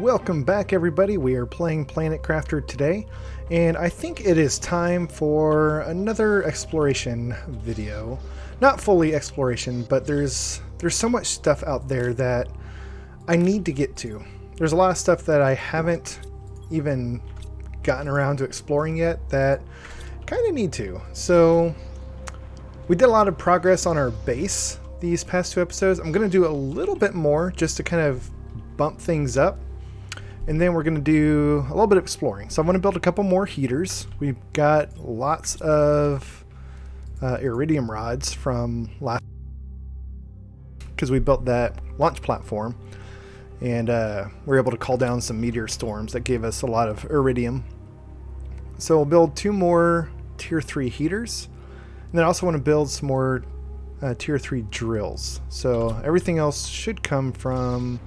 Welcome back, everybody. We are playing Planet Crafter today, and I think it is time for another exploration video. Not fully exploration, but there's so much stuff out there that I need to get to. There's a lot of stuff that I haven't even gotten around to exploring yet that kind of need to. So we did a lot of progress on our base these past two episodes. I'm going to do a little bit more just to kind of bump things up. And then we're going to do a little bit of exploring. So I'm going to build a couple more heaters. We've got lots of iridium rods from last, because we built that launch platform. And we were able to call down some meteor storms that gave us a lot of iridium. So we'll build two more tier 3 heaters. And then I also want to build some more tier 3 drills. So everything else should come from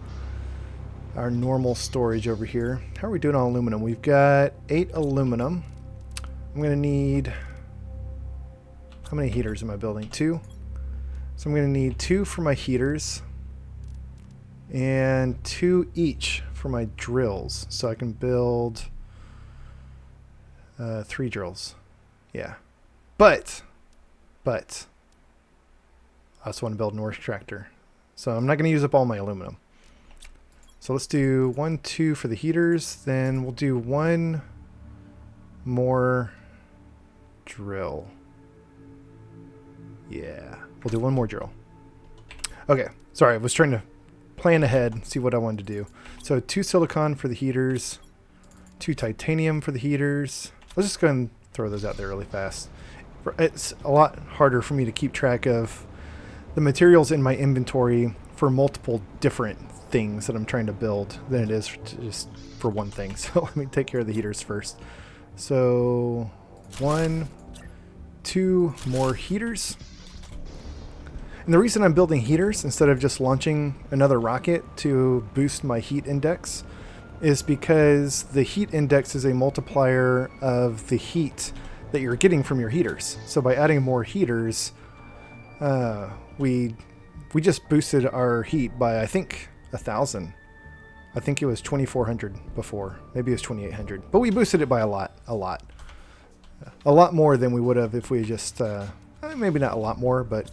our normal storage over here. How are we doing on aluminum? We've got 8 aluminum. I'm going to need... How many heaters am I building? 2. So I'm going to need 2 for my heaters. And 2 each for my drills. So I can build 3 drills. Yeah. But I also want to build an ore extractor. So I'm not going to use up all my aluminum. So let's do 1, 2 for the heaters. Then we'll do 1 more drill. Yeah, we'll do 1 more drill. Okay, sorry, I was trying to plan ahead, see what I wanted to do. So 2 silicon for the heaters, 2 titanium for the heaters. Let's just go ahead and throw those out there really fast. It's a lot harder for me to keep track of the materials in my inventory for multiple different things that I'm trying to build than it is just for one thing. So let me take care of the heaters first. So 1, 2 more heaters. And the reason I'm building heaters instead of just launching another rocket to boost my heat index is because the heat index is a multiplier of the heat that you're getting from your heaters. So by adding more heaters, we just boosted our heat by, I think, 1,000. I think it was 2,400 before. Maybe it was 2,800. But we boosted it by a lot more than we would have if we just maybe not a lot more, but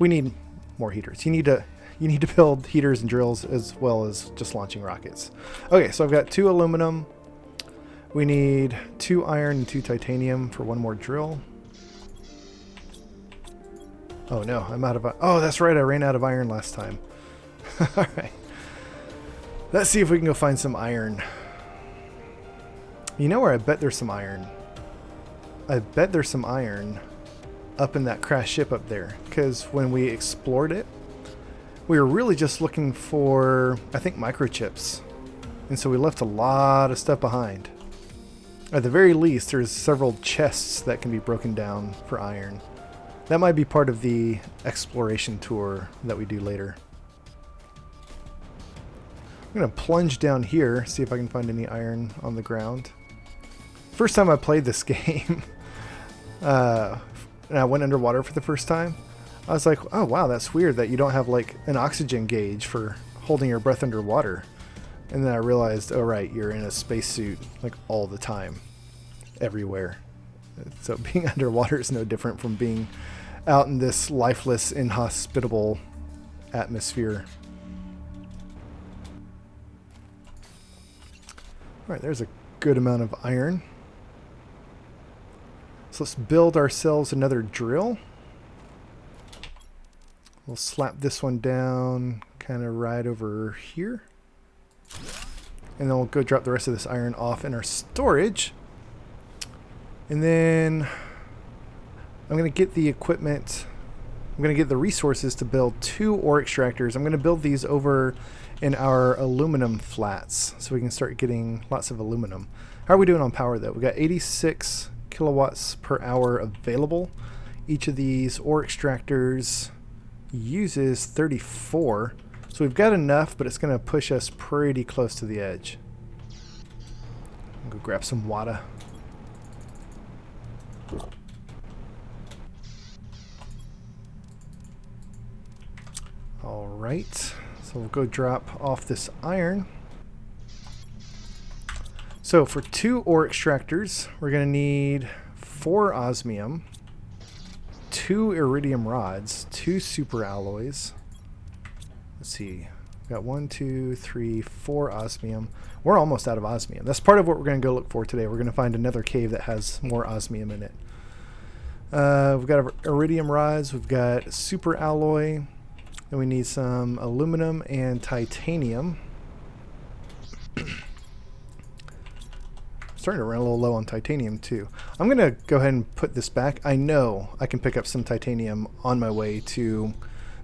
we need more heaters. You need to build heaters and drills as well as just launching rockets. Okay, so I've got 2 aluminum. We need 2 iron and 2 titanium for 1 more drill. Oh no, I'm out of... Oh, that's right, I ran out of iron last time. Alright. Let's see if we can go find some iron. You know where I bet there's some iron? I bet there's some iron up in that crashed ship up there. Because when we explored it, we were really just looking for, I think, microchips. And so we left a lot of stuff behind. At the very least, there's several chests that can be broken down for iron. That might be part of the exploration tour that we do later. I'm going to plunge down here, see if I can find any iron on the ground. First time I played this game, and I went underwater for the first time, I was like, oh wow, that's weird that you don't have like an oxygen gauge for holding your breath underwater. And then I realized, oh right, you're in a spacesuit like all the time, everywhere. So being underwater is no different from being out in this lifeless, inhospitable atmosphere. Alright, there's a good amount of iron. So let's build ourselves another drill. We'll slap this one down kind of right over here. And then we'll go drop the rest of this iron off in our storage. And then I'm going to get the equipment. I'm going to get the resources to build 2 ore extractors. I'm going to build these over in our aluminum flats so we can start getting lots of aluminum. How are we doing on power though? We got 86 kilowatts per hour available. Each of these ore extractors uses 34. So we've got enough, but it's going to push us pretty close to the edge. I'll go grab some water. Alright, so we'll go drop off this iron. So for 2 ore extractors, we're going to need 4 osmium, 2 iridium rods, 2 super alloys. Let's see. We've got 1, 2, 3, 4 osmium. We're almost out of osmium. That's part of what we're going to go look for today. We're going to find another cave that has more osmium in it. We've got our iridium rods. We've got super alloy. Then we need some aluminum and titanium. Starting to run a little low on titanium too. I'm going to go ahead and put this back. I know I can pick up some titanium on my way to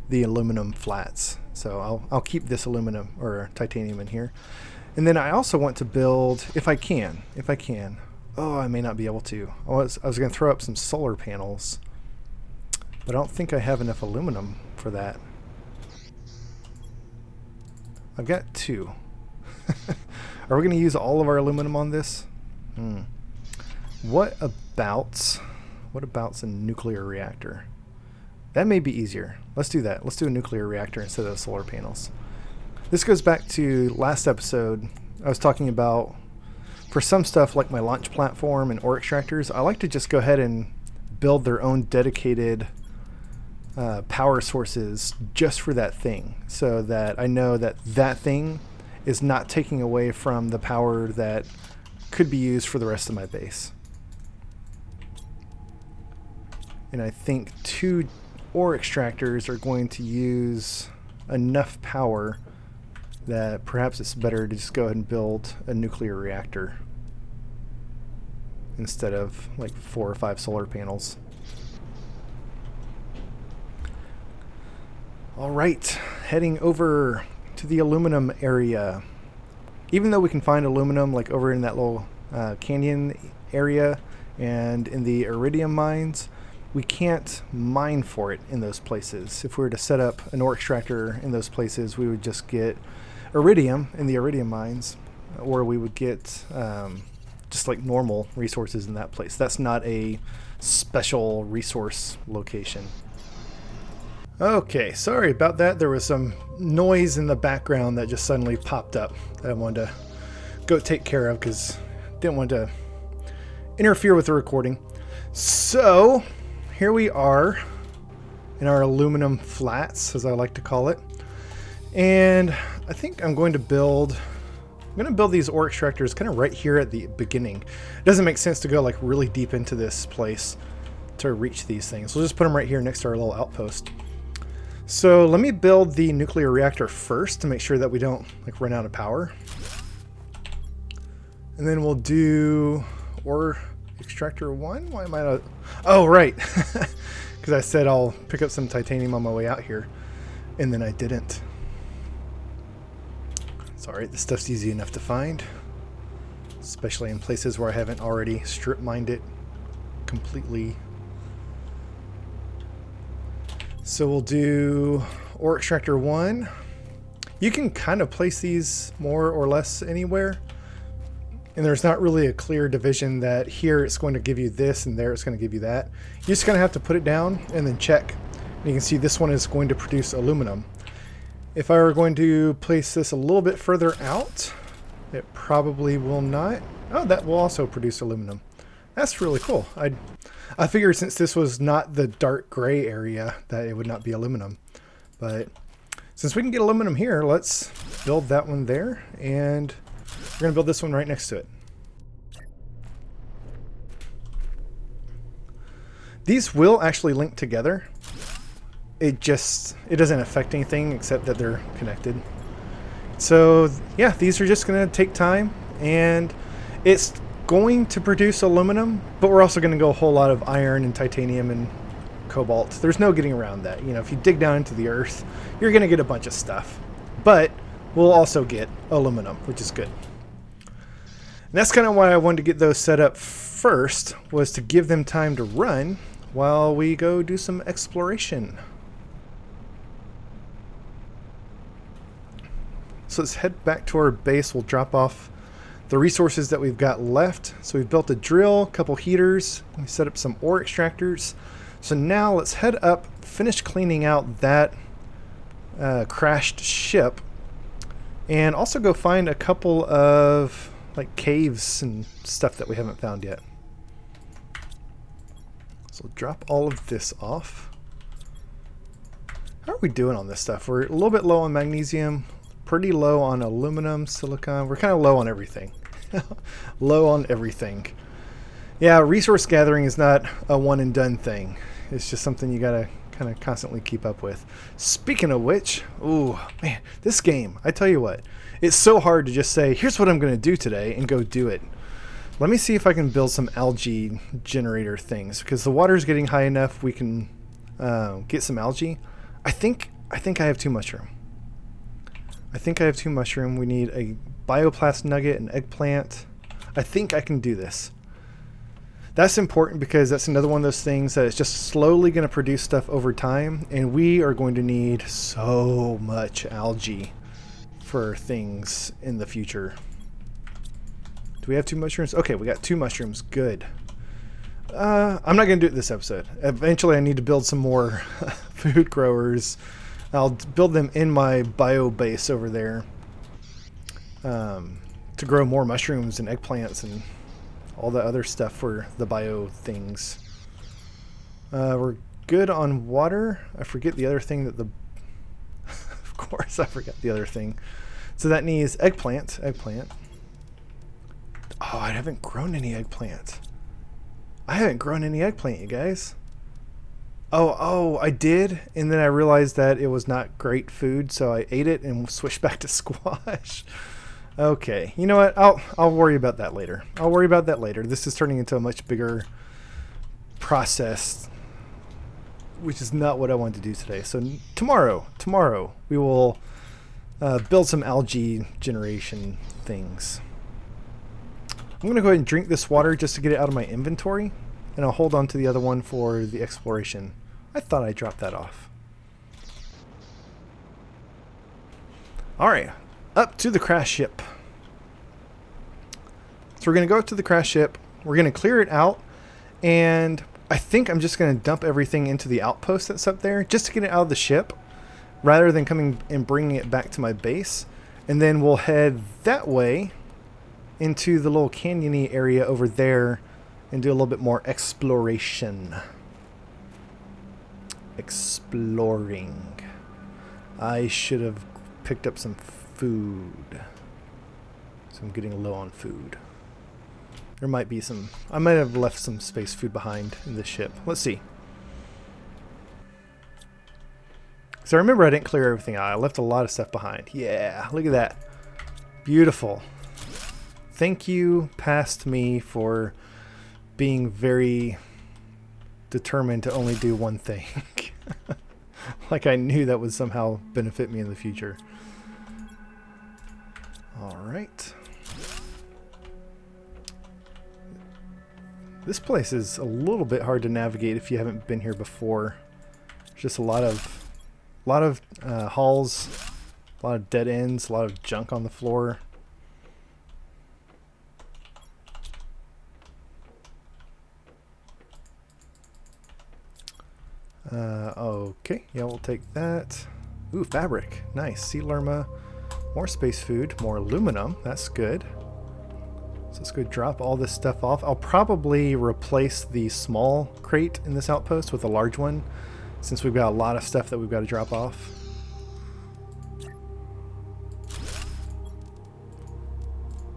the aluminum flats. So I'll keep this aluminum or titanium in here. And then I also want to build, if I can. Oh, I may not be able to. I was going to throw up some solar panels, but I don't think I have enough aluminum for that. I've got 2. Are we going to use all of our aluminum on this? What about a nuclear reactor? That may be easier. Let's do that. Let's do a nuclear reactor instead of solar panels. This goes back to last episode. I was talking about, for some stuff like my launch platform and ore extractors, I like to just go ahead and build their own dedicated power sources just for that thing, so that I know that that thing is not taking away from the power that could be used for the rest of my base. And I think 2 ore extractors are going to use enough power that perhaps it's better to just go ahead and build a nuclear reactor instead of like 4 or 5 solar panels. All right, heading over to the aluminum area. Even though we can find aluminum like over in that little canyon area and in the iridium mines, we can't mine for it in those places. If we were to set up an ore extractor in those places, we would just get iridium in the iridium mines, or we would get just like normal resources in that place. That's not a special resource location. Okay, sorry about that. There was some noise in the background that just suddenly popped up that I wanted to go take care of because I didn't want to interfere with the recording. So here we are in our aluminum flats, as I like to call it. And I think I'm going to build these ore extractors kind of right here at the beginning. It doesn't make sense to go like really deep into this place to reach these things. We'll just put them right here next to our little outpost. So let me build the nuclear reactor first to make sure that we don't like run out of power. And then we'll do ore extractor 1. Why am I not? Oh, right. Because I said I'll pick up some titanium on my way out here, and then I didn't. It's alright, this stuff's easy enough to find, especially in places where I haven't already strip mined it completely. So we'll do ore extractor 1. You can kind of place these more or less anywhere, and there's not really a clear division that here it's going to give you this and there it's going to give you that. You're just going to have to put it down and then check. And you can see this one is going to produce aluminum. If I were going to place this a little bit further out, it probably will not. Oh, that will also produce aluminum. That's really cool. I figured since this was not the dark gray area that it would not be aluminum. But since we can get aluminum here, let's build that one there. And we're going to build this one right next to it. These will actually link together. It doesn't affect anything except that they're connected. So yeah, these are just going to take time, and it's going to produce aluminum, but we're also going to go a whole lot of iron and titanium and cobalt. There's no getting around that. You know, if you dig down into the earth, you're going to get a bunch of stuff, but we'll also get aluminum, which is good. And that's kind of why I wanted to get those set up first, was to give them time to run while we go do some exploration. So let's head back to our base. We'll drop off the resources that we've got left. So we've built a drill, a couple heaters, we set up some ore extractors. So now let's head up, finish cleaning out that crashed ship, and also go find a couple of like caves and stuff that we haven't found yet. So drop all of this off. How are we doing on this stuff? We're a little bit low on magnesium, pretty low on aluminum, silicon. We're kind of low on everything. Low on everything. Yeah, resource gathering is not a one and done thing. It's just something you gotta kind of constantly keep up with. Speaking of which, ooh, man, this game, I tell you what, it's so hard to just say, here's what I'm gonna do today and go do it. Let me see if I can build some algae generator things, because the water's getting high enough we can get some algae. I think I have 2 mushroom. I think I have 2 mushroom. We need a bioplast nugget, an eggplant. I think I can do this. That's important because that's another one of those things that is just slowly going to produce stuff over time, and we are going to need so much algae for things in the future. Do we have 2 mushrooms? Okay, we got 2 mushrooms. Good. I'm not going to do it this episode. Eventually I need to build some more food growers. I'll build them in my bio base over there to grow more mushrooms and eggplants and all the other stuff for the bio things. We're good on water. I forget the other thing that the... Of course I forgot the other thing. So that needs eggplant. Oh, I haven't grown any eggplant. I haven't grown any eggplant, you guys. Oh, I did, and then I realized that it was not great food, so I ate it and switched back to squash. Okay, you know what? I'll worry about that later. This is turning into a much bigger process, which is not what I wanted to do today. So tomorrow we will build some algae generation things. I'm going to go ahead and drink this water just to get it out of my inventory, and I'll hold on to the other one for the exploration. I thought I dropped that off. Alright, up to the crash ship. So we're going to go up to the crash ship, we're going to clear it out, and I think I'm just going to dump everything into the outpost that's up there, just to get it out of the ship, rather than coming and bringing it back to my base. And then we'll head that way into the little canyony area over there and do a little bit more exploration. Exploring. I should have picked up some food. So I'm getting low on food. There might be some... I might have left some space food behind in the ship. Let's see. So I remember I didn't clear everything out. I left a lot of stuff behind. Yeah, look at that. Beautiful. Thank you, past me, for being very determined to only do one thing. Like I knew that would somehow benefit me in the future. Alright. This place is a little bit hard to navigate if you haven't been here before. There's just a lot of halls, a lot of dead ends, a lot of junk on the floor. Okay, yeah, we'll take that. Ooh, fabric. Nice. Sea lerma. More space food. More aluminum. That's good. So let's go drop all this stuff off. I'll probably replace the small crate in this outpost with a large one, since we've got a lot of stuff that we've got to drop off.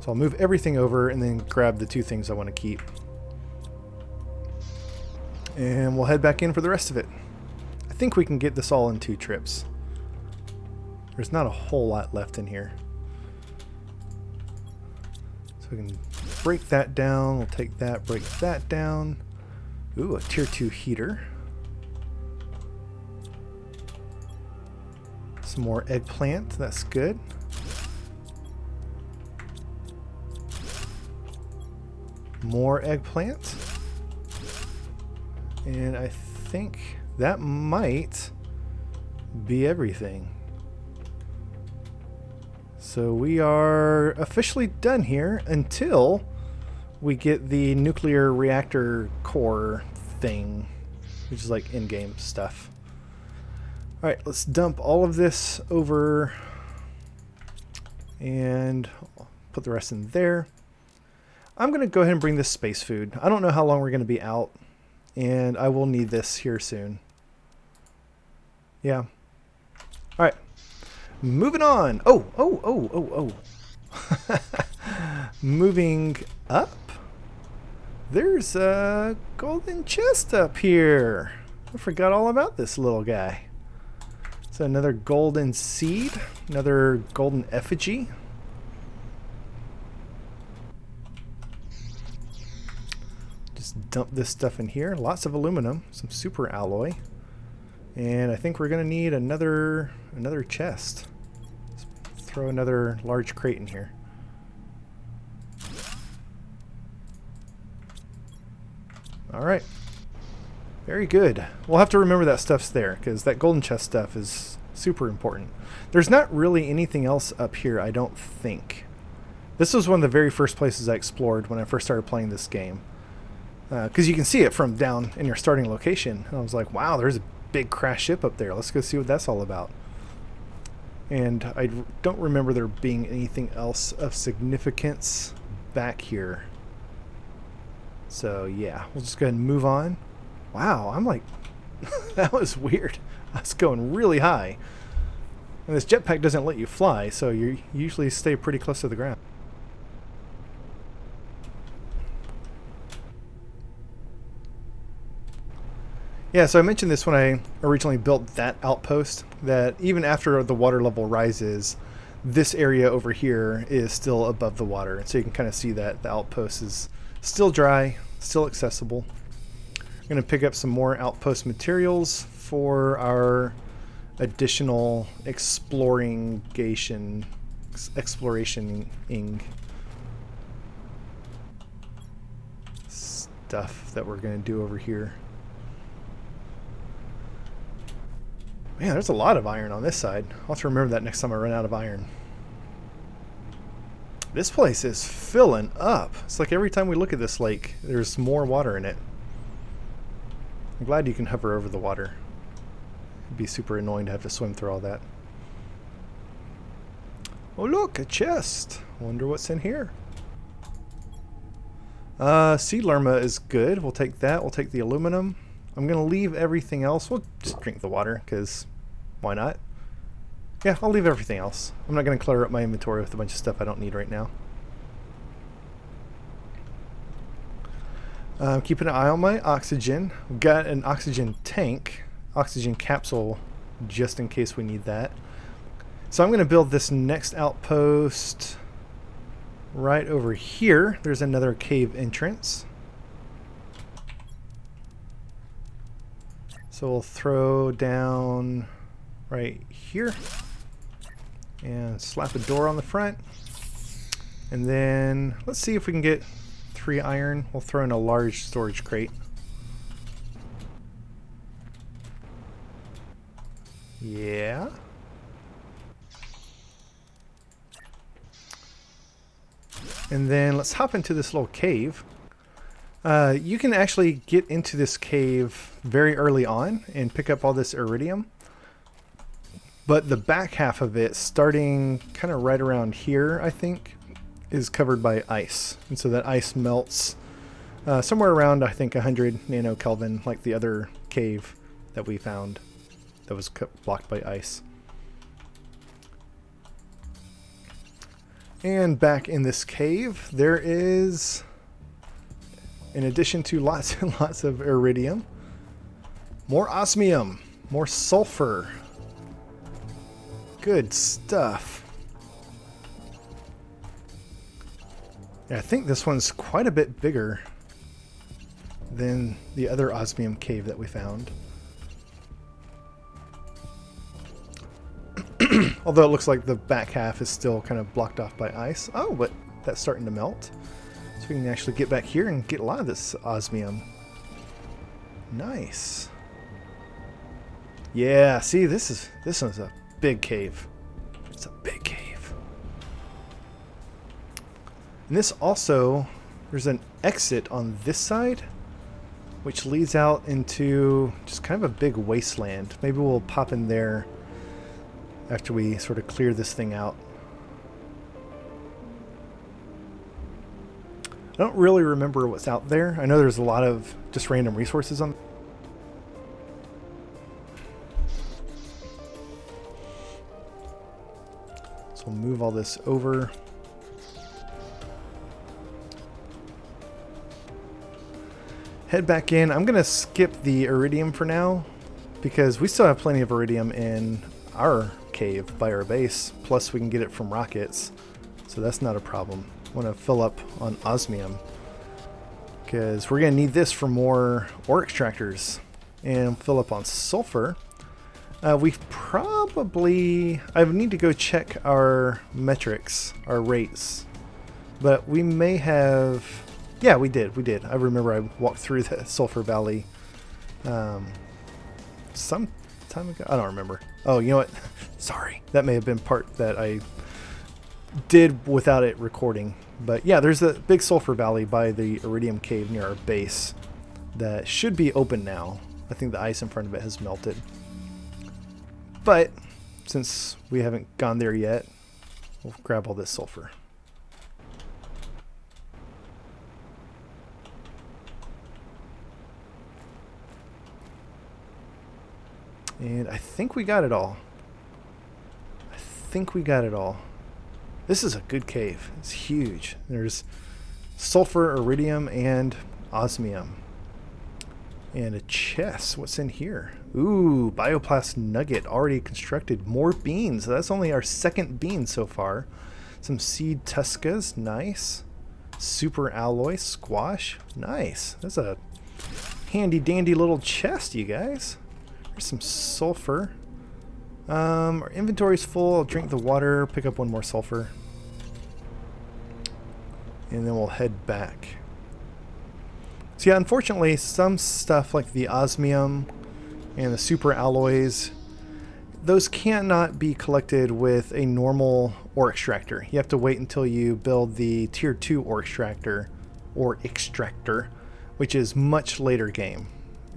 So I'll move everything over and then grab the 2 things I want to keep. And we'll head back in for the rest of it. I think we can get this all in 2 trips. There's not a whole lot left in here. So we can break that down. We'll take that, break that down. Ooh, a tier 2 heater. Some more eggplant. That's good. More eggplant. And I think that might be everything. So we are officially done here until we get the nuclear reactor core thing, which is like in-game stuff. Alright, let's dump all of this over and put the rest in there. I'm going to go ahead and bring this space food. I don't know how long we're going to be out, and I will need this here soon. Yeah. All right. Moving on. Oh. Moving up. There's a golden chest up here. I forgot all about this little guy. So another golden seed, another golden effigy. Just dump this stuff in here. Lots of aluminum, some super alloy. And I think we're going to need another chest. Let's throw another large crate in here. All right. Very good. We'll have to remember that stuff's there because that golden chest stuff is super important. There's not really anything else up here, I don't think. This was one of the very first places I explored when I first started playing this game. Because you can see it from down in your starting location. And I was like, wow, there's a big crash ship up there. Let's go see what that's all about. And I don't remember there being anything else of significance back here. So yeah, we'll just go ahead and move on. Wow, I'm like, that was weird. I was going really high. And this jetpack doesn't let you fly, so you usually stay pretty close to the ground. Yeah, so I mentioned this when I originally built that outpost, that even after the water level rises, this area over here is still above the water. So you can kind of see that the outpost is still dry, still accessible. I'm going to pick up some more outpost materials for our additional exploration stuff that we're going to do over here. Man, there's a lot of iron on this side. I'll have to remember that next time I run out of iron. This place is filling up. It's like every time we look at this lake, there's more water in it. I'm glad you can hover over the water. It'd be super annoying to have to swim through all that. Oh look, a chest. Wonder what's in here. Sea llama is good. We'll take that. We'll take the aluminum. I'm going to leave everything else. We'll just drink the water, because why not? Yeah, I'll leave everything else. I'm not going to clutter up my inventory with a bunch of stuff I don't need right now. Keeping an eye on my oxygen. We've got an oxygen tank, oxygen capsule, just in case we need that. So I'm going to build this next outpost right over here. There's another cave entrance. So we'll throw down right here and slap a door on the front. And then let's see if we can get 3 iron. We'll throw in a large storage crate. Yeah. And then let's hop into this little cave. You can actually get into this cave very early on and pick up all this iridium. But the back half of it, starting kind of right around here, I think, is covered by ice. And so that ice melts somewhere around, I think, 100 nanokelvin, like the other cave that we found that was blocked by ice. And back in this cave, there is, in addition to lots and lots of iridium, more osmium, more sulfur. Good stuff. Yeah, I think this one's quite a bit bigger than the other osmium cave that we found. Although it looks like the back half is still kind of blocked off by ice. Oh, but that's starting to melt. So we can actually get back here and get a lot of this osmium. Nice. Yeah, see, this one's a big cave. It's a big cave. And this also, there's an exit on this side, which leads out into just kind of a big wasteland. Maybe we'll pop in there after we sort of clear this thing out. I don't really remember what's out there. I know there's a lot of just random resources on. So we'll move all this over. Head back in. I'm going to skip the iridium for now because we still have plenty of iridium in our cave by our base. Plus we can get it from rockets. So that's not a problem. I want to fill up on osmium because we're going to need this for more ore extractors, and fill up on sulfur. We probably, I need to go check our metrics, our rates, but we may have, yeah, we did. I remember I walked through the Sulfur Valley some time ago. I don't remember. Oh, you know what? Sorry. That may have been part that I did without it recording. But yeah, there's a big Sulfur Valley by the Iridium Cave near our base that should be open now. I think the ice in front of it has melted. But since we haven't gone there yet, we'll grab all this sulfur. And I think we got it all. This is a good cave. It's huge. There's sulfur, iridium, and osmium. And a chest. What's in here? Ooh, bioplast nugget already constructed. More beans. That's only our second bean so far. Some seed tuskas. Nice. Super alloy squash. Nice. That's a handy dandy little chest, you guys. There's some sulfur. Our inventory's full. I'll drink the water, pick up one more sulfur, and then we'll head back. So yeah, unfortunately, some stuff like the osmium and the super alloys, those cannot be collected with a normal ore extractor. You have to wait until you build the tier 2 ore extractor, which is much later game.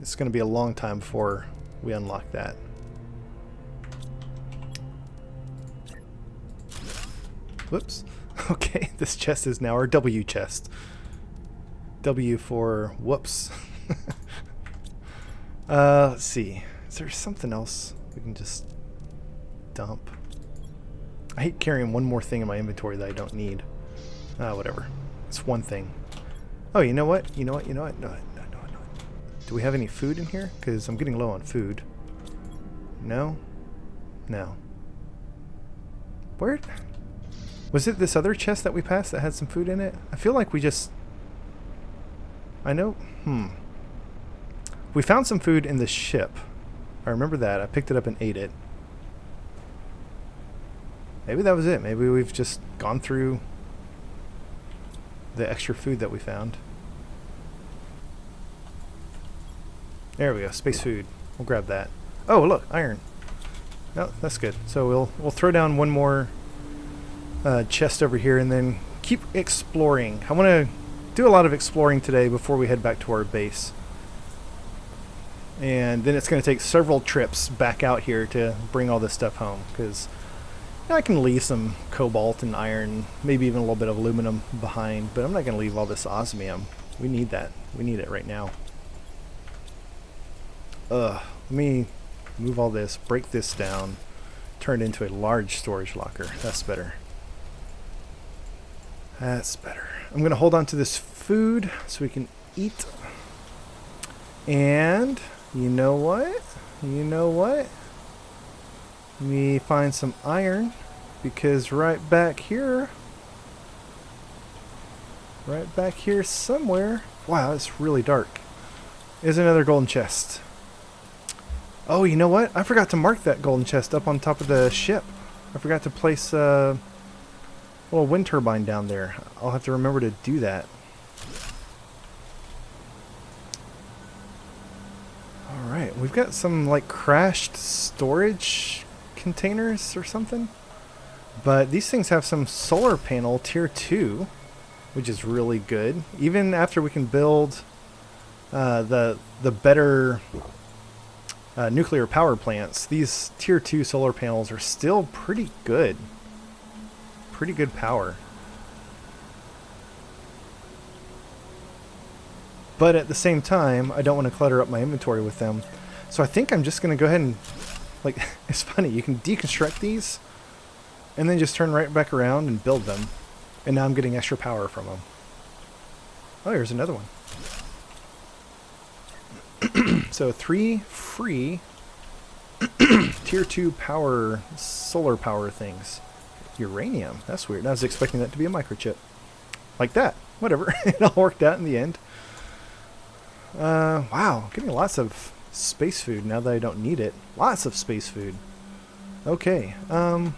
It's going to be a long time before we unlock that. Whoops. Okay, this chest is now our W chest. W for whoops. Let's see. Is there something else we can just dump? I hate carrying one more thing in my inventory that I don't need. Whatever. It's one thing. Oh, you know what? No. Do we have any food in here? Because I'm getting low on food. No? No. Where? Was it this other chest that we passed that had some food in it? I feel like we just... I know... We found some food in the ship. I remember that. I picked it up and ate it. Maybe that was it. Maybe we've just gone through the extra food that we found. There we go. Space food. We'll grab that. Oh, look. Iron. Oh, that's good. So we'll throw down one more chest over here and then keep exploring. I want to do a lot of exploring today before we head back to our base. And then it's going to take several trips back out here to bring all this stuff home, because I can leave some cobalt and iron, maybe even a little bit of aluminum behind, but I'm not going to leave all this osmium. We need that. We need it right now. Let me move all this, break this down, turn it into a large storage locker. That's better. That's better. I'm going to hold on to this food so we can eat. And you know what? Let me find some iron, because right back here somewhere, wow, it's really dark, is another golden chest. Oh, you know what? I forgot to mark that golden chest up on top of the ship. I forgot to place a little wind turbine down there. I'll have to remember to do that. Alright, we've got some like crashed storage containers or something. But these things have some solar panel tier 2, which is really good. Even after we can build the better nuclear power plants, these tier 2 solar panels are still pretty good. Pretty good power. But at the same time, I don't want to clutter up my inventory with them. So I think I'm just going to go ahead and, like, it's funny, you can deconstruct these and then just turn right back around and build them. And now I'm getting extra power from them. Oh, here's another one. So 3 free tier 2 power, solar power things. Uranium, that's weird. I was expecting that to be a microchip. Like that, whatever. It all worked out in the end. Wow, getting lots of space food now that I don't need it. Lots of space food. Okay, I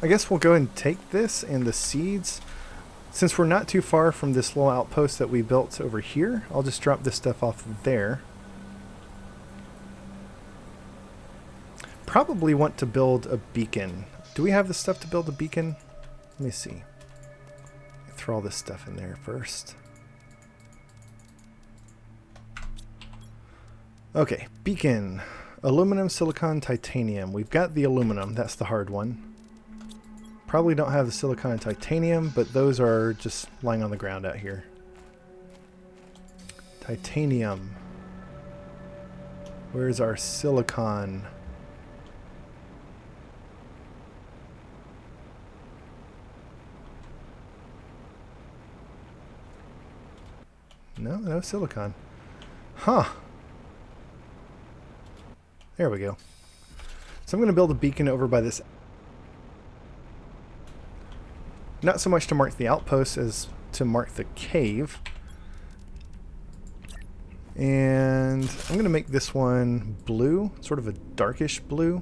guess we'll go and take this and the seeds. Since we're not too far from this little outpost that we built over here, I'll just drop this stuff off there. Probably want to build a beacon. Do we have the stuff to build a beacon? Let me see. Throw all this stuff in there first. Okay, beacon. Aluminum, silicon, titanium. We've got the aluminum, that's the hard one. Probably don't have the silicon and titanium, but those are just lying on the ground out here. Titanium. Where's our silicon? No silicon. Huh. There we go. So I'm going to build a beacon over by this. Not so much to mark the outpost as to mark the cave. And I'm going to make this one blue, sort of a darkish blue,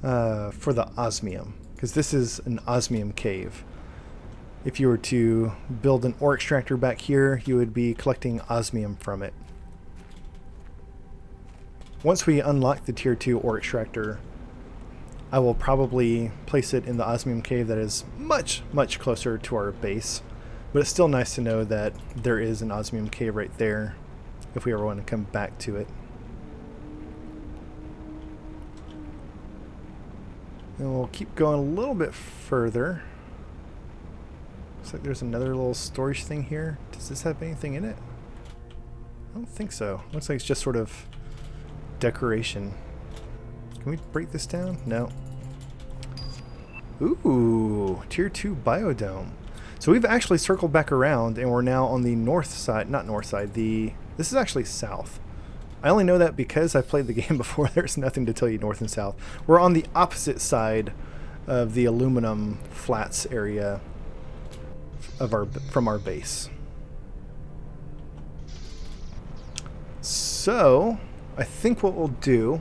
for the osmium, because this is an osmium cave. If you were to build an ore extractor back here, you would be collecting osmium from it. Once we unlock the tier 2 ore extractor, I will probably place it in the osmium cave that is much, much closer to our base. But it's still nice to know that there is an osmium cave right there if we ever want to come back to it. And we'll keep going a little bit further. Looks like there's another little storage thing here. Does this have anything in it? I don't think so. Looks like it's just sort of decoration. Can we break this down? No. Ooh, tier 2 biodome. So we've actually circled back around and we're now on the north side, not north side, this is actually south. I only know that because I've played the game before. There's nothing to tell you north and south. We're on the opposite side of the aluminum flats area of from our base. So I think what we'll do,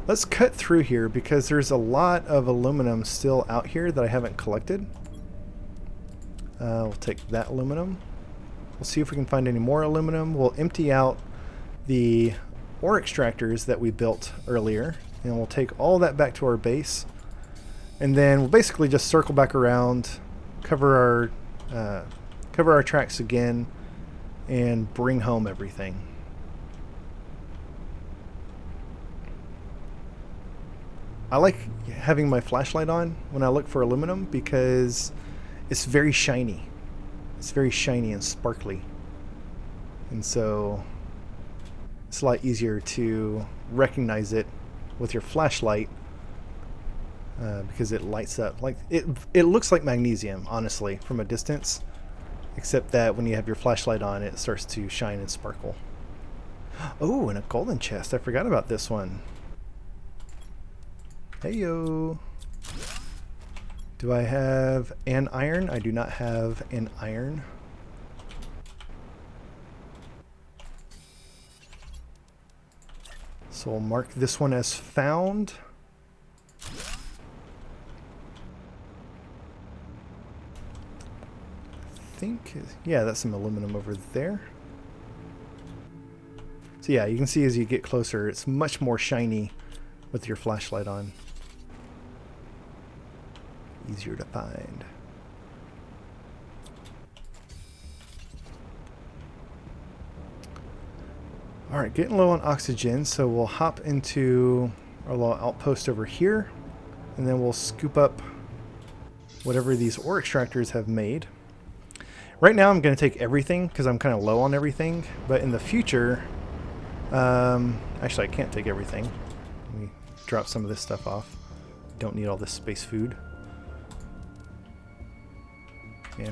let's cut through here because there's a lot of aluminum still out here that I haven't collected. We'll take that aluminum. We'll see if we can find any more aluminum. We'll empty out the ore extractors that we built earlier, and we'll take all that back to our base. And then we'll basically just circle back around, cover our tracks again, and bring home everything. I like having my flashlight on when I look for aluminum because it's very shiny. It's very shiny and sparkly. And so it's a lot easier to recognize it with your flashlight because it lights up. Like it looks like magnesium, honestly, from a distance. Except that when you have your flashlight on, it starts to shine and sparkle. Oh, and a golden chest. I forgot about this one. Heyo. Do I have an iron? I do not have an iron. So we'll mark this one as found. Yeah, that's some aluminum over there. So yeah, you can see as you get closer, it's much more shiny with your flashlight on. Easier to find. Alright, getting low on oxygen, so we'll hop into our little outpost over here, and then we'll scoop up whatever these ore extractors have made. Right now I'm going to take everything because I'm kind of low on everything, but in the future, actually I can't take everything. Let me drop some of this stuff off. Don't need all this space food. Yeah.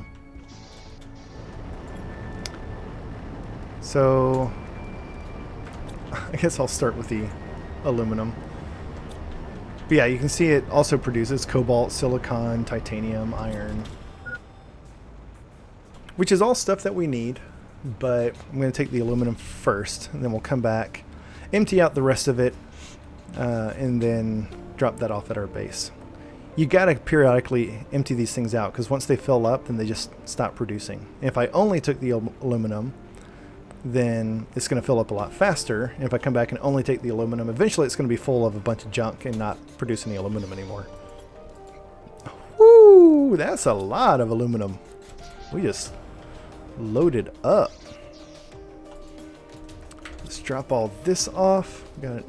So I guess I'll start with the aluminum. But yeah, you can see it also produces cobalt, silicon, titanium, iron, which is all stuff that we need. But I'm going to take the aluminum first, and then we'll come back, empty out the rest of it, and then drop that off at our base. You gotta periodically empty these things out, because once they fill up, then they just stop producing. If I only took the aluminum, then it's going to fill up a lot faster. And if I come back and only take the aluminum, eventually it's going to be full of a bunch of junk and not produce any aluminum anymore. Woo! That's a lot of aluminum. We just loaded up. Let's drop all this off. We got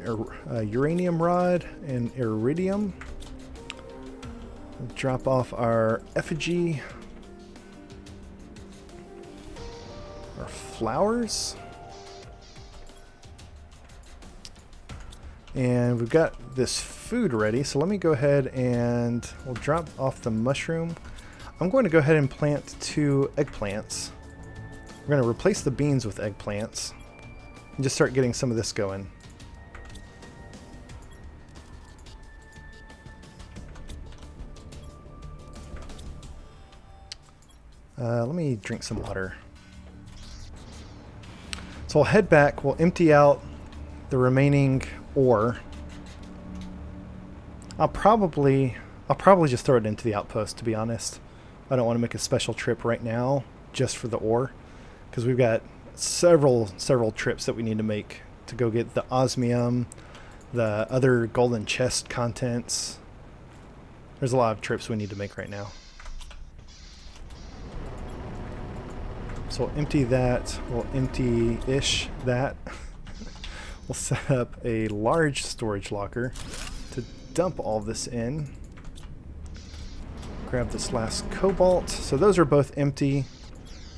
a uranium rod and iridium. Drop off our effigy. Our flowers. And we've got this food ready, so let me go ahead and we'll drop off the mushroom. I'm going to go ahead and plant 2 eggplants. We're going to replace the beans with eggplants and just start getting some of this going. Let me drink some water. So we'll head back, we'll empty out the remaining ore. I'll probably just throw it into the outpost, to be honest. I don't want to make a special trip right now just for the ore, because we've got several trips that we need to make to go get the osmium, the other golden chest contents. There's a lot of trips we need to make right now. So we'll empty that, we'll empty-ish that. We'll set up a large storage locker to dump all this in. Grab this last cobalt. So those are both empty,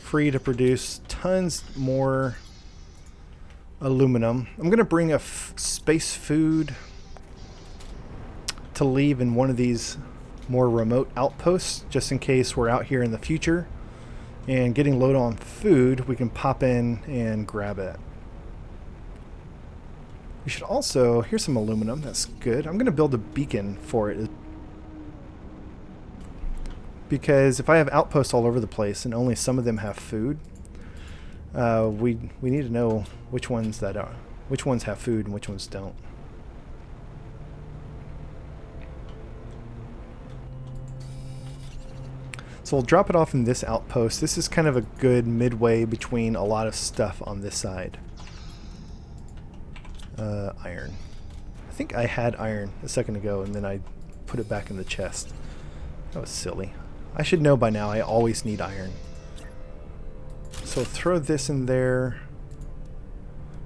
free to produce tons more aluminum. I'm going to bring a space food to leave in one of these more remote outposts, just in case we're out here in the future and getting low on food, we can pop in and grab it. We should also, here's some aluminum, that's good. I'm going to build a beacon for it, because if I have outposts all over the place and only some of them have food, we need to know which ones have food and which ones don't. So we'll drop it off in this outpost. This is kind of a good midway between a lot of stuff on this side. Iron. I think I had iron a second ago and then I put it back in the chest. That was silly. I should know by now I always need iron. So throw this in there.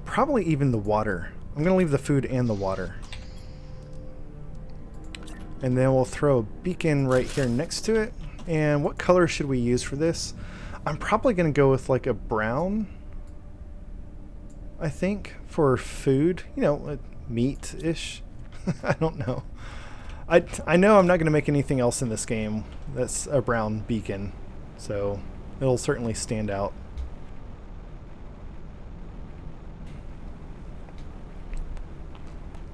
Probably even the water. I'm going to leave the food and the water. And then we'll throw a beacon right here next to it. And what color should we use for this? I'm probably going to go with like a brown, I think, for food. You know, meat-ish. I don't know. I know I'm not going to make anything else in this game that's a brown beacon, so it'll certainly stand out.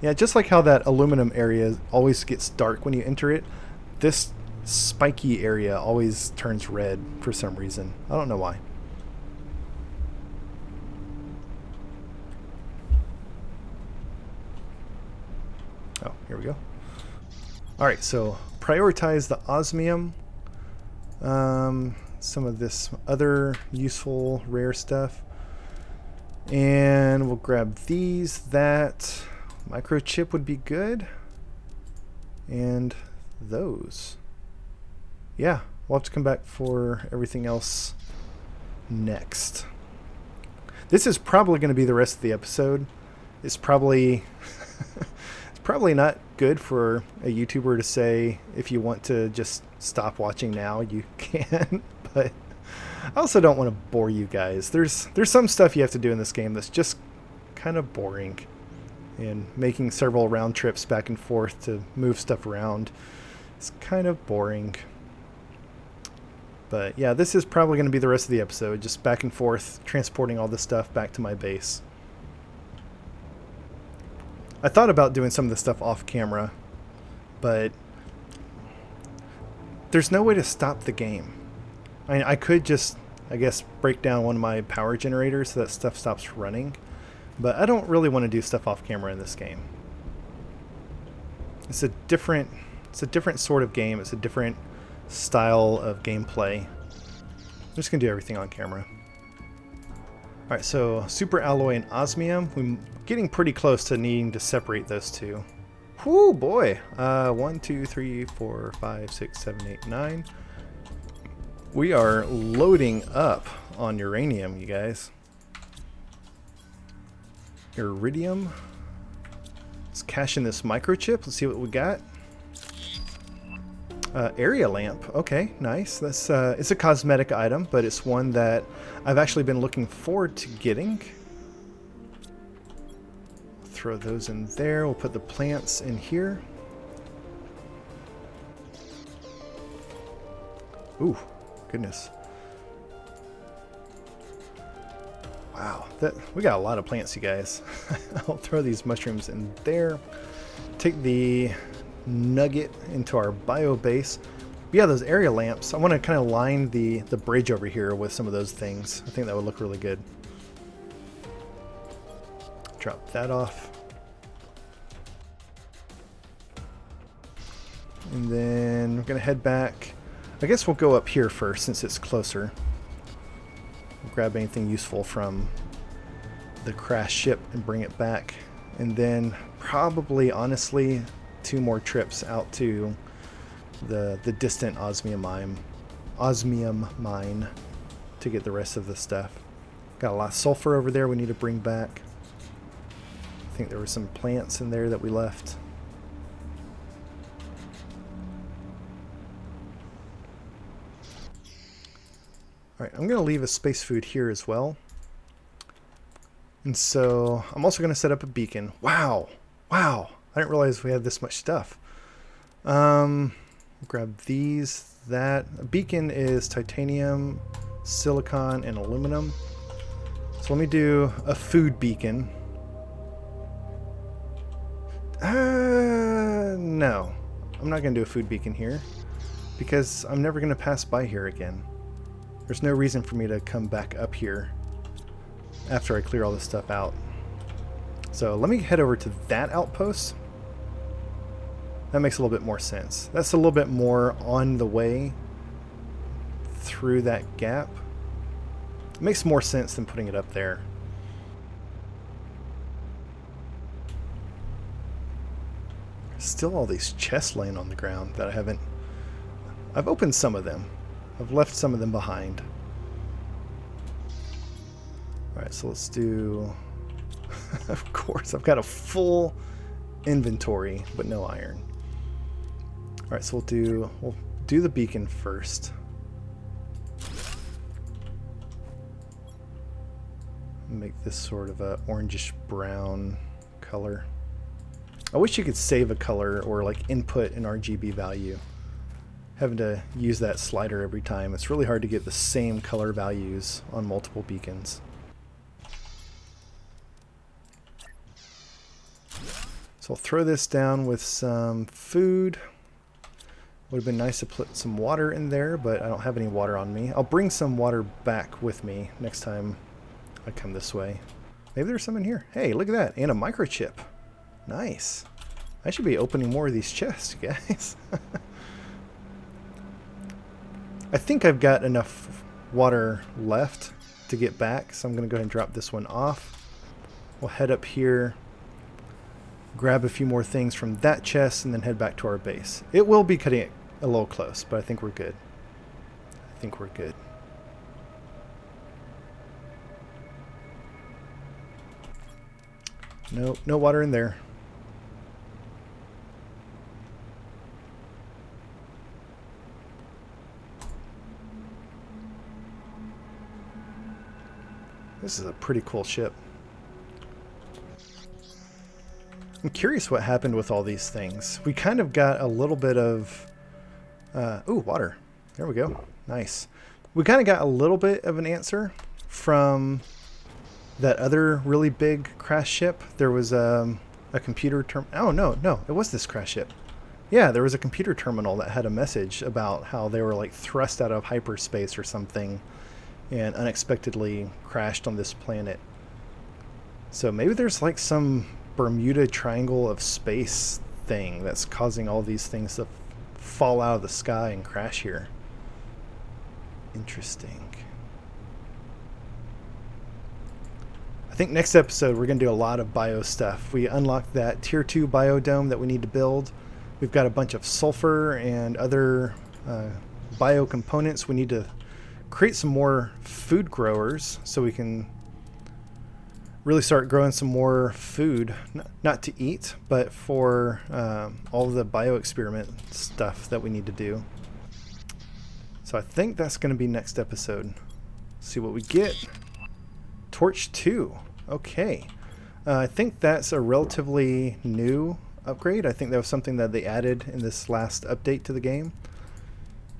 Yeah, just like how that aluminum area always gets dark when you enter it, this spiky area always turns red for some reason. I don't know why. Oh, here we go. Alright, so prioritize the osmium. Some of this other useful rare stuff. And we'll grab these. That microchip would be good. And those. Yeah, we'll have to come back for everything else next. This is probably going to be the rest of the episode. It's probably it's probably not good for a YouTuber to say if you want to just stop watching now, you can. But I also don't want to bore you guys. There's some stuff you have to do in this game that's just kind of boring. And making several round trips back and forth to move stuff around is kind of boring. But yeah, this is probably going to be the rest of the episode, just back and forth, transporting all this stuff back to my base. I thought about doing some of this stuff off camera, but there's no way to stop the game. I mean, I could just, I guess, break down one of my power generators so that stuff stops running, but I don't really want to do stuff off camera in this game. It's a different sort of game. It's a different style of gameplay. I'm just gonna do everything on camera. Alright, so super alloy and osmium. We're getting pretty close to needing to separate those two. Whoo boy! 1, 2, 3, 4, 5, 6, 7, 8, 9. We are loading up on uranium, you guys. Iridium. Let's cash in this microchip. Let's see what we got. Area lamp. Okay, nice. That's it's a cosmetic item, but it's one that I've actually been looking forward to getting. Throw those in there. We'll put the plants in here. Ooh, goodness. Wow, we got a lot of plants, you guys. I'll throw these mushrooms in there. Take the nugget into our bio base. Yeah, those area lamps. I want to kind of line the bridge over here with some of those things. I think that would look really good. Drop that off. And then we're going to head back. I guess we'll go up here first since it's closer. We'll grab anything useful from the crashed ship and bring it back. And then probably, honestly, 2 more trips out to the distant osmium mine to get the rest of the stuff. Got a lot of sulfur over there we need to bring back. I think there were some plants in there that we left. Alright, I'm going to leave a space food here as well. And so I'm also going to set up a beacon. Wow! Wow! I didn't realize we had this much stuff. Grab these, that. A beacon is titanium, silicon, and aluminum. So let me do a food beacon. No. I'm not going to do a food beacon here because I'm never going to pass by here again. There's no reason for me to come back up here after I clear all this stuff out. So let me head over to that outpost. That makes a little bit more sense. That's a little bit more on the way through that gap. It makes more sense than putting it up there. Still all these chests laying on the ground that I haven't... I've opened some of them. I've left some of them behind. Alright, so let's do... Of course, I've got a full inventory, but no iron. Alright, so we'll do the beacon first. Make this sort of a orangish brown color. I wish you could save a color or like input an RGB value. Having to use that slider every time. It's really hard to get the same color values on multiple beacons. So I'll throw this down with some food. Would have been nice to put some water in there, but I don't have any water on me. I'll bring some water back with me next time I come this way. Maybe there's some in here. Hey, look at that. And a microchip. Nice. I should be opening more of these chests, guys. I think I've got enough water left to get back, so I'm going to go ahead and drop this one off. We'll head up here, grab a few more things from that chest, and then head back to our base. It will be cutting it a little close, but I think we're good. I think we're good. Nope, no water in there. This is a pretty cool ship. I'm curious what happened with all these things. We kind of got a little bit of... ooh, water. There we go. Nice. We kind of got a little bit of an answer from that other really big crash ship. There was a computer oh, no. It was this crash ship. Yeah, there was a computer terminal that had a message about how they were like thrust out of hyperspace or something and unexpectedly crashed on this planet. So maybe there's like some Bermuda Triangle of space thing that's causing all these things to fall out of the sky and crash here. Interesting. I think next episode we're going to do a lot of bio stuff. We unlocked that tier 2 biodome that we need to build. We've got a bunch of sulfur and other bio components. We need to create some more food growers so we can really start growing some more food, not to eat, but for all of the bio experiment stuff that we need to do. So I think that's going to be next episode. See what we get. Torch 2. Okay. I think that's a relatively new upgrade. I think that was something that they added in this last update to the game.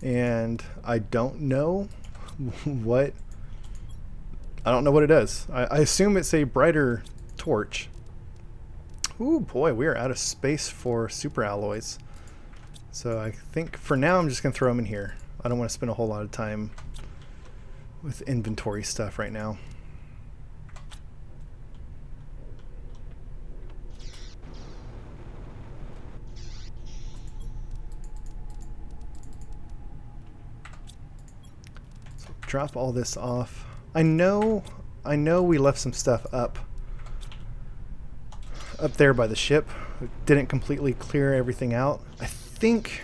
And I don't know what... I don't know what it does. I assume it's a brighter torch. Ooh, boy, we are out of space for super alloys. So I think for now I'm just going to throw them in here. I don't want to spend a whole lot of time with inventory stuff right now. So drop all this off. I know we left some stuff up there by the ship. We didn't completely clear everything out. I think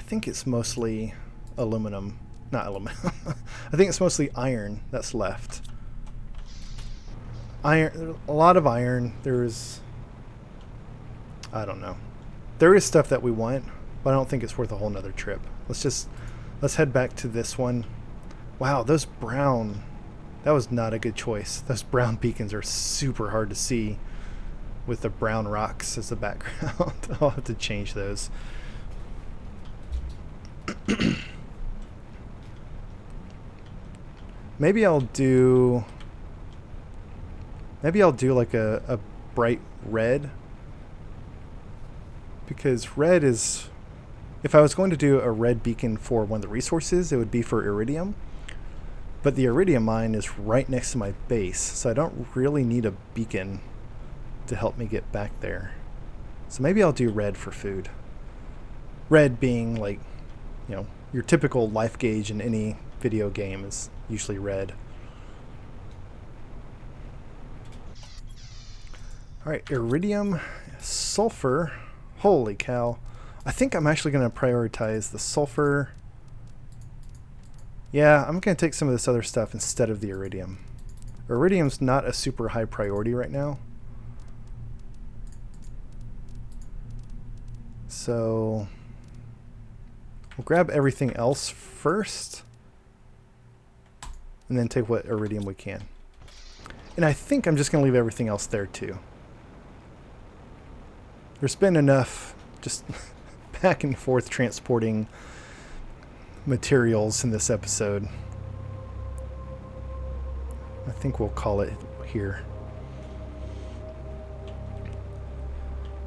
it's mostly aluminum. Not aluminum. I think it's mostly iron that's left. Iron, a lot of iron. There's, I don't know. There is stuff that we want, but I don't think it's worth a whole nother trip. Let's head back to this one. Wow, those brown, that was not a good choice. Those brown beacons are super hard to see with the brown rocks as the background. I'll have to change those. Maybe I'll do like a bright red, because red is, if I was going to do a red beacon for one of the resources, it would be for iridium. But the iridium mine is right next to my base, so I don't really need a beacon to help me get back there. So maybe I'll do red for food. Red being like, you know, your typical life gauge in any video game is usually red. Alright, iridium, sulfur. Holy cow. I think I'm actually going to prioritize the sulfur. Yeah, I'm going to take some of this other stuff instead of the iridium. Iridium's not a super high priority right now. So we'll grab everything else first and then take what iridium we can. And I think I'm just going to leave everything else there too. There's been enough just back and forth transporting materials in this episode. I think we'll call it here.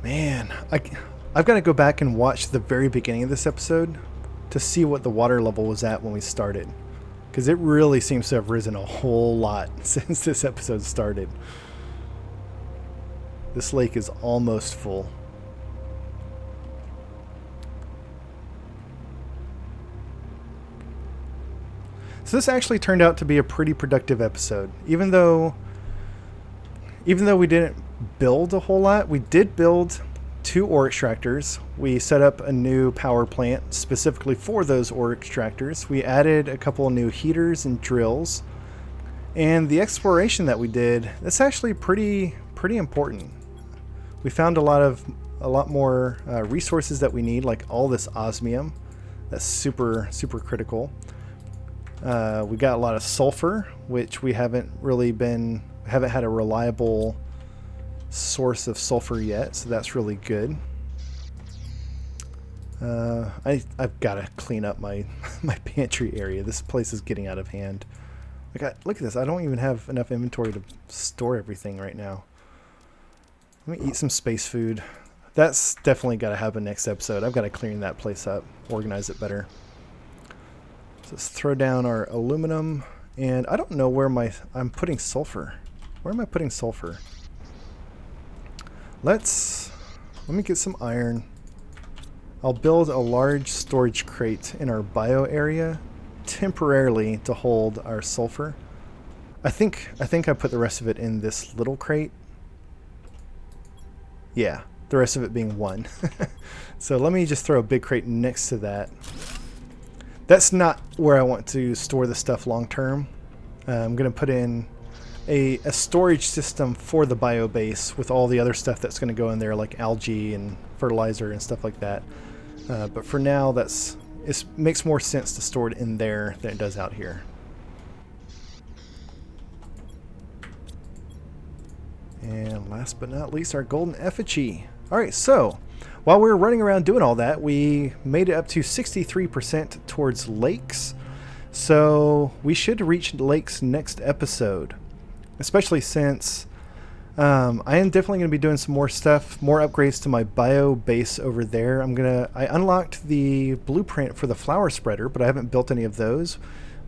Man, I've got to go back and watch the very beginning of this episode to see what the water level was at when we started, because it really seems to have risen a whole lot since this episode started. This lake is almost full. So this actually turned out to be a pretty productive episode. Even though we didn't build a whole lot, we did build 2 ore extractors. We set up a new power plant specifically for those ore extractors. We added a couple of new heaters and drills. And the exploration that we did, that's actually pretty important. We found a lot more resources that we need, like all this osmium. That's super critical. We got a lot of sulfur, which we haven't had a reliable source of sulfur yet, so that's really good. I've got to clean up my pantry area. This place is getting out of hand. Look at this. I don't even have enough inventory to store everything right now. Let me eat some space food. That's definitely got to happen next episode. I've got to clean that place up, organize it better. So let's throw down our aluminum, and I don't know where I'm putting sulfur. Where am I putting sulfur? Let me get some iron. I'll build a large storage crate in our bio area temporarily to hold our sulfur. I think I put the rest of it in this little crate. Yeah, the rest of it being one. So let me just throw a big crate next to that. That's not where I want to store the stuff long term. I'm going to put in a storage system for the bio base with all the other stuff that's going to go in there, like algae and fertilizer and stuff like that. But for now, it makes more sense to store it in there than it does out here. And last but not least, our golden effigy. Alright, so while we were running around doing all that, we made it up to 63% towards lakes. So we should reach lakes next episode. Especially since I am definitely going to be doing some more stuff, more upgrades to my bio base over there. I unlocked the blueprint for the flower spreader, but I haven't built any of those.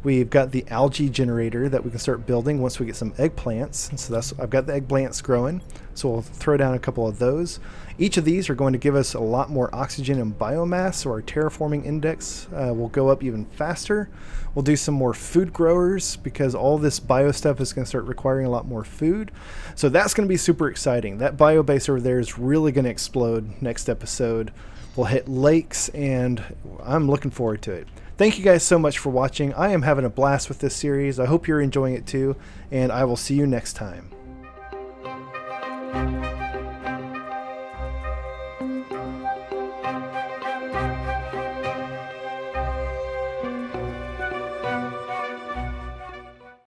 We've got the algae generator that we can start building once we get some eggplants. And so I've got the eggplants growing, so we'll throw down a couple of those. Each of these are going to give us a lot more oxygen and biomass, so our terraforming index will go up even faster. We'll do some more food growers because all this bio stuff is going to start requiring a lot more food. So that's going to be super exciting. That bio base over there is really going to explode next episode. We'll hit lakes, and I'm looking forward to it. Thank you guys so much for watching. I am having a blast with this series. I hope you're enjoying it too, and I will see you next time.